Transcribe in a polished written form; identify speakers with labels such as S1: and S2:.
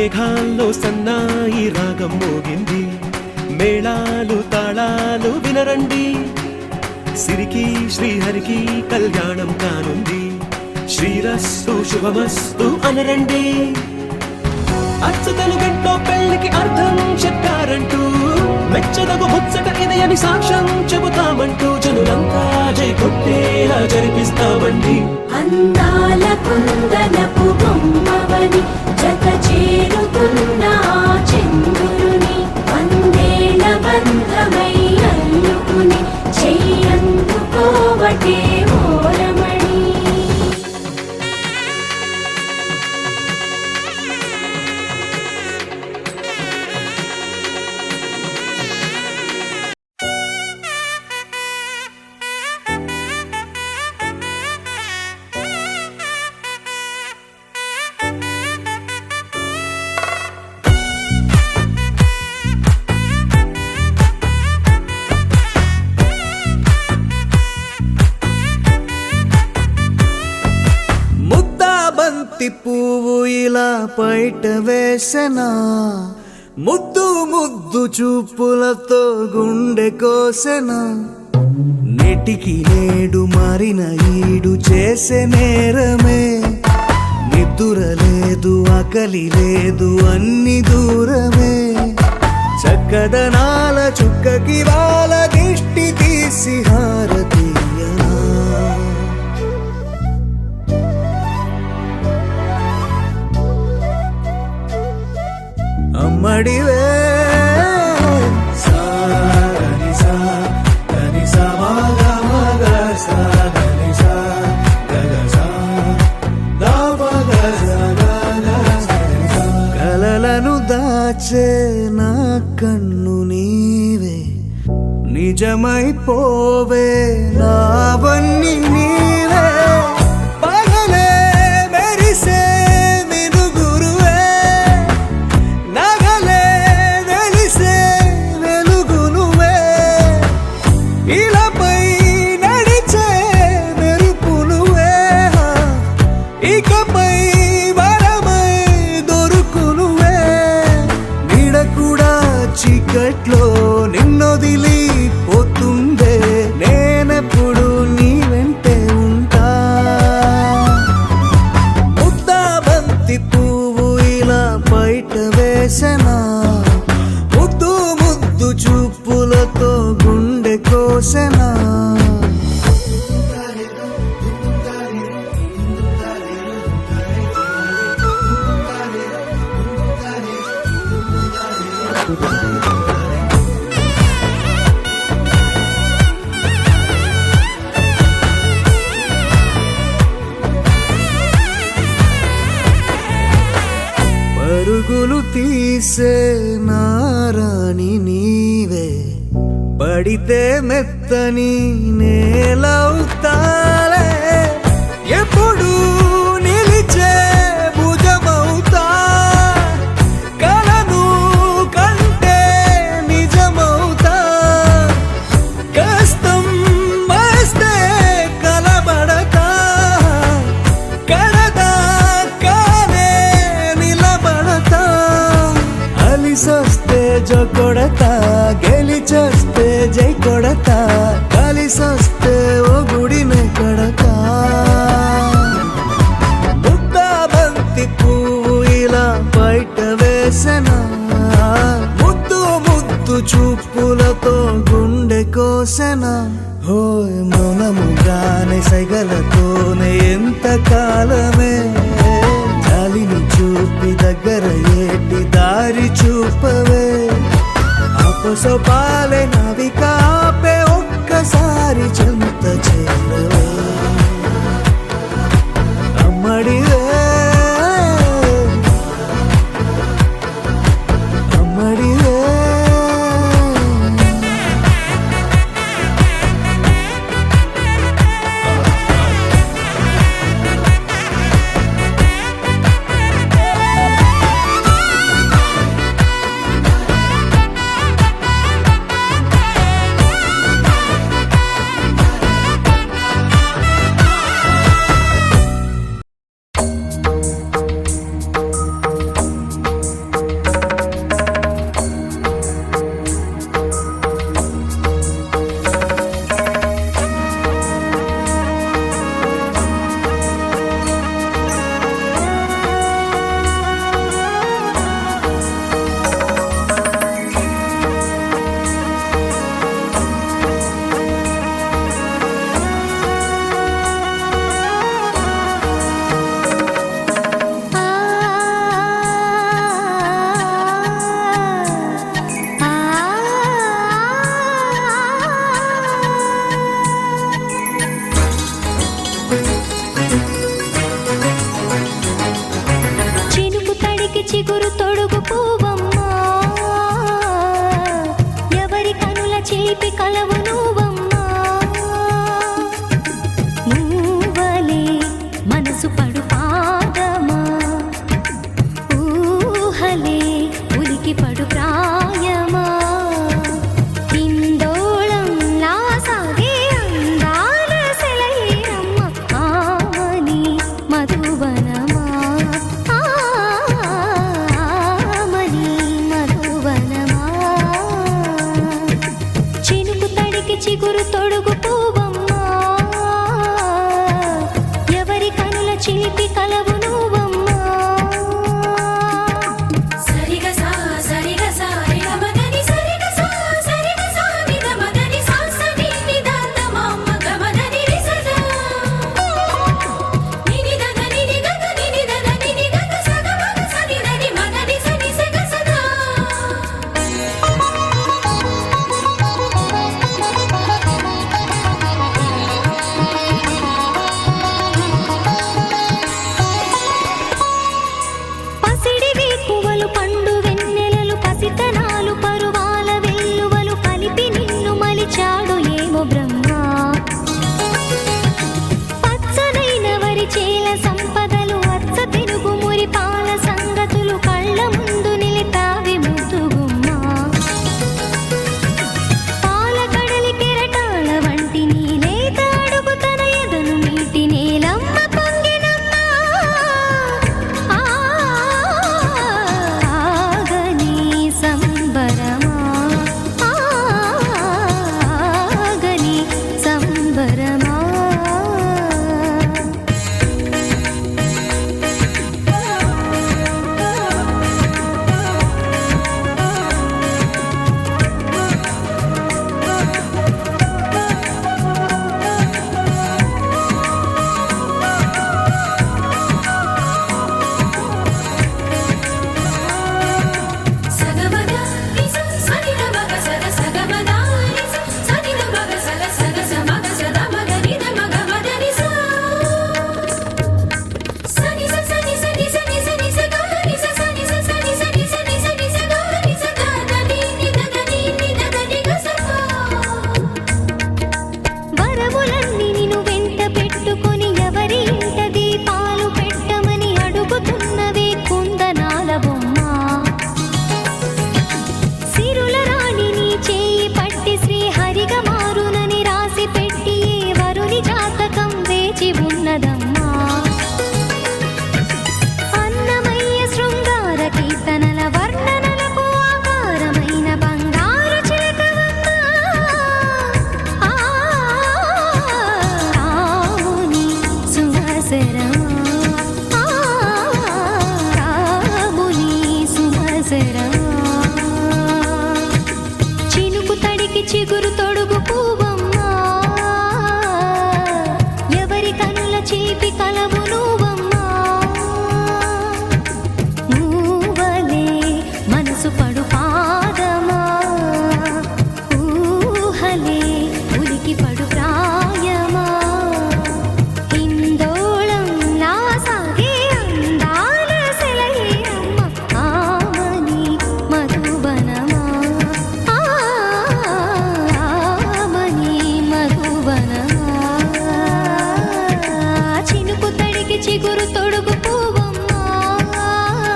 S1: మేఘాల్లో సన్నాయి రాగం మోగింది, మేళాలు తాళాలు వినరండి, సిరికి శ్రీహరికి కళ్యాణం కానుంది, శ్రీరస్తు శుభమస్తు అనరండి. అచ్చతలు గంటో పెళ్లికి అర్థం చెప్పారంటూ, మెచ్చదగు ముచ్చట ఇదయని సాక్ష్యం చెబుతామంటూ, జనులంతా జై కొట్టేలా జరిపిస్తామండి.
S2: అందాల కుందనపు బొమ్మవని జత చేరుతున్న చంద్రుని, వందేళ్ల బంధమై అల్లుకుని చెయ్యందుకోవటే ఓరమణి.
S3: పువ్వు ఇలా పైట వేసెనా, ముద్దు ముద్దు చూపులతో గుండె కోసెనా, నెటికి నేడు మారిన ఈడు చేసే నేరమే, నిద్ర లేదు ఆకలి లేదు అన్ని దూరమే, చక్కదనాల చుక్కకి వాళ్ళ దిష్టి తీసి హారతీయనా. అమ్మడివే కలలను దాచే నా కన్ను నీవే, నిజమైపోవే నావన్నీ నీవే, పగలే మెరిసే చీకట్లో నిన్నొదిలి పోతుందే, నేనెప్పుడు నీ వెంటే ఉంటా. ముద్దా బంతి పువ్వు ఇలా బయట వేసెనా, ముద్దు ముద్దు చూపులతో గుండె కోసెనా. పరుగులు తీసే నారాణి నీవే, పడితే మెత్తని నేలవుతాలే, ఎప్పుడు నిలిచే భుజమవుతా, కలను కంటే నిజమవుతా, కష్టం వస్తే కలబడతా, కడదాకానే నిలబడతా, అలిసొస్తే జో కొడతా, గెలిచొస్తే జై కొడతా, కలిసొస్తే ఓ గుడినే కడతా. ముద్దా బంతి పువ్వు ఇలా బయట వేసెనా, ముద్దు ముద్దు చూపులతో గుండె కోసెనా. హోయ్ మౌనముగానే సైగలతోనే ఎంత కాలమే, జాలిని చూపి దగ్గర ఏటి దారి చూపవే, అపసోపాలే నవికాపే ఒక్కసారి చెంత చేరవే. అమ్మడివే అమ్మడివే
S4: గొడుగు పువ్వమ్మా ఎవరి కనుల చిలిపి కలవు నువ్వమ్మా నువ్వలే మనసు పడు పాదమా ఊహలే ఉలికి పడు